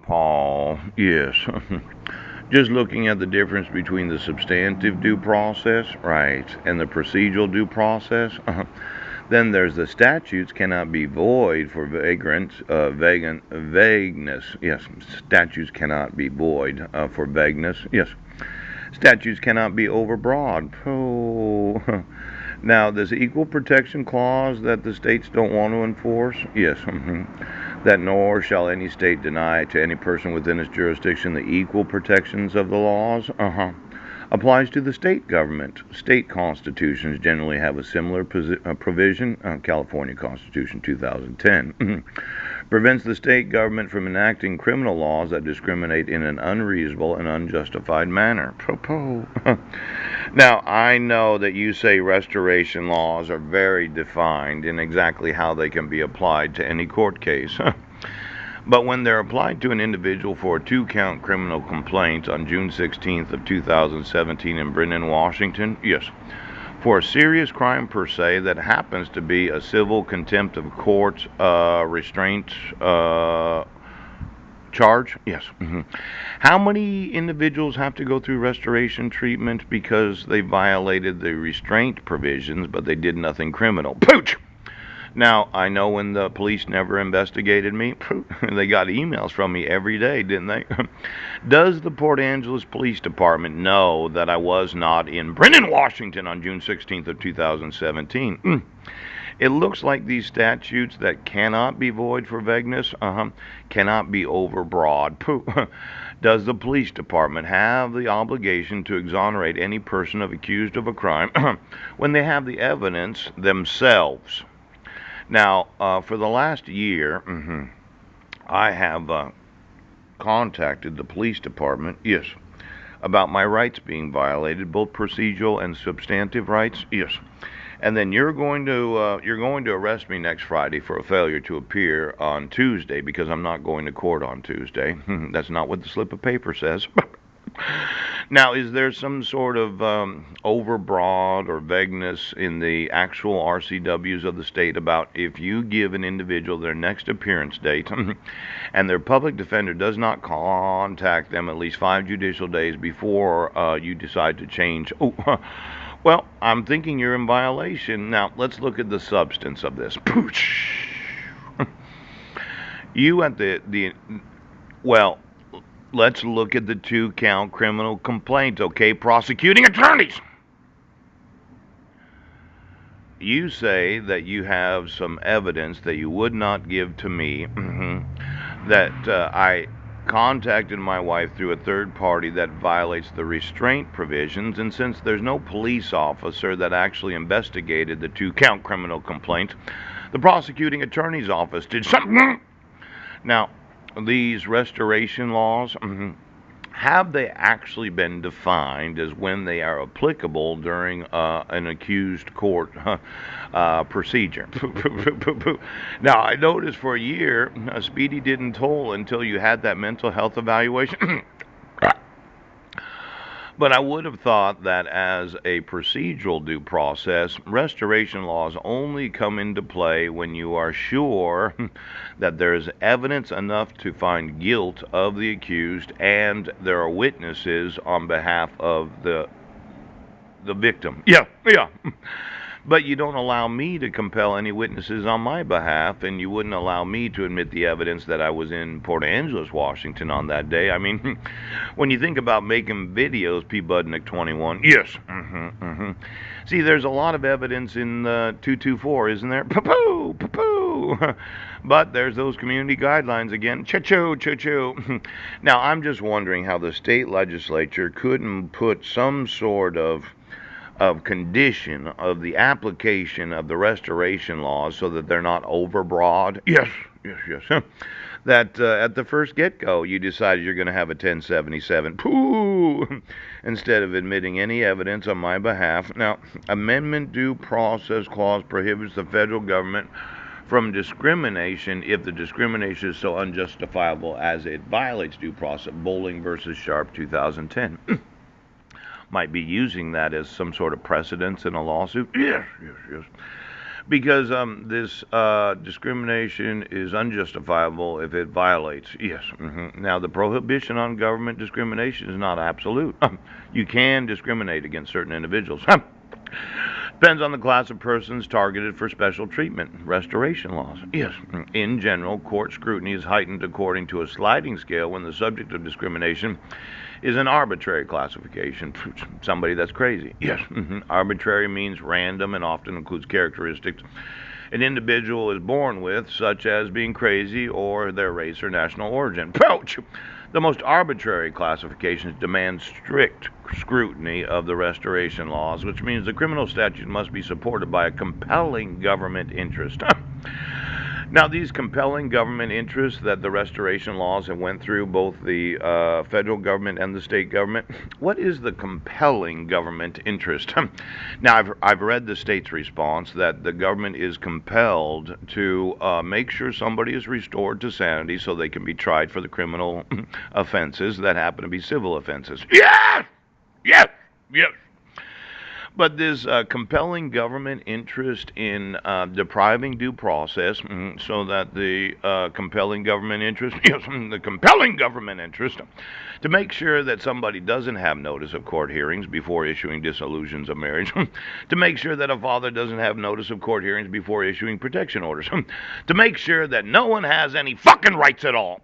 Paul, yes. Just looking at the difference between the substantive due process, right, and the procedural due process. Then there's the statutes cannot be void for vagueness. Yes, statutes cannot be void for vagueness. Yes, statutes cannot be overbroad. Oh. Now, this equal protection clause that the states don't want to enforce, yes, that nor shall any state deny to any person within its jurisdiction the equal protections of the laws, applies to the state government. State constitutions generally have a similar provision. California Constitution 2010 prevents the state government from enacting criminal laws that discriminate in an unreasonable and unjustified manner. Now, I know that you say restoration laws are very defined in exactly how they can be applied to any court case. But when they're applied to an individual for a two-count criminal complaint on June 16th of 2017 in Brennan, Washington, yes, for a serious crime per se that happens to be a civil contempt of court restraint charge, yes. How many individuals have to go through restoration treatment because they violated the restraint provisions, but they did nothing criminal? Pooch! Now, I know when the police never investigated me, they got emails from me every day, didn't they? Does the Port Angeles Police Department know that I was not in Brennan, Washington on June 16th of 2017? It looks like these statutes that cannot be void for vagueness, cannot be overbroad. Does the police department have the obligation to exonerate any person accused of a crime when they have the evidence themselves? Now, for the last year, I have contacted the police department, yes, about my rights being violated, both procedural and substantive rights, yes. And then you're going to arrest me next Friday for a failure to appear on Tuesday because I'm not going to court on Tuesday. That's not what the slip of paper says. Now, is there some sort of overbroad or vagueness in the actual RCWs of the state about if you give an individual their next appearance date and their public defender does not contact them at least 5 judicial days before you decide to change? Oh, well, I'm thinking you're in violation. Now, let's look at the substance of this. Pooch. You at well, let's look at the two-count criminal complaint, okay, prosecuting attorneys. You say that you have some evidence that you would not give to me, that I contacted my wife through a third party that violates the restraint provisions, and since there's no police officer that actually investigated the two-count criminal complaint, the prosecuting attorney's office did something. Now, these restoration laws, have they actually been defined as when they are applicable during an accused court procedure? Now, I noticed for a year, Speedy didn't toll until you had that mental health evaluation. But I would have thought that as a procedural due process, restoration laws only come into play when you are sure that there is evidence enough to find guilt of the accused and there are witnesses on behalf of the victim. Yeah. But you don't allow me to compel any witnesses on my behalf, and you wouldn't allow me to admit the evidence that I was in Port Angeles, Washington on that day. I mean, when you think about making videos, P. Budnick 21, yes. See, there's a lot of evidence in 224, isn't there? Poo-poo. But there's those community guidelines again. Cha-choo. Now, I'm just wondering how the state legislature couldn't put some sort of condition of the application of the restoration laws so that they're not overbroad. Yes. That at the first get-go you decided you're going to have a 1077 instead of admitting any evidence on my behalf. Now, Amendment Due Process Clause prohibits the federal government from discrimination if the discrimination is so unjustifiable as it violates due process. Bowling versus Sharp, 2010. Might be using that as some sort of precedence in a lawsuit. Yes. Because this discrimination is unjustifiable if it violates. Yes. Now, the prohibition on government discrimination is not absolute. You can discriminate against certain individuals. Depends on the class of persons targeted for special treatment. Restoration laws. Yes. In general, court scrutiny is heightened according to a sliding scale when the subject of discrimination is an arbitrary classification. Somebody that's crazy. Yes. Arbitrary means random and often includes characteristics an individual is born with, such as being crazy or their race or national origin. Pouch! The most arbitrary classifications demand strict scrutiny of the restoration laws, which means the criminal statute must be supported by a compelling government interest. Now, these compelling government interests that the restoration laws have went through, both the federal government and the state government, what is the compelling government interest? Now, I've read the state's response that the government is compelled to make sure somebody is restored to sanity so they can be tried for the criminal offenses that happen to be civil offenses. Yes! Yes! Yes! But this compelling government interest in depriving due process, so that the compelling government interest, yes, the compelling government interest, to make sure that somebody doesn't have notice of court hearings before issuing dissolutions of marriage, to make sure that a father doesn't have notice of court hearings before issuing protection orders, to make sure that no one has any fucking rights at all.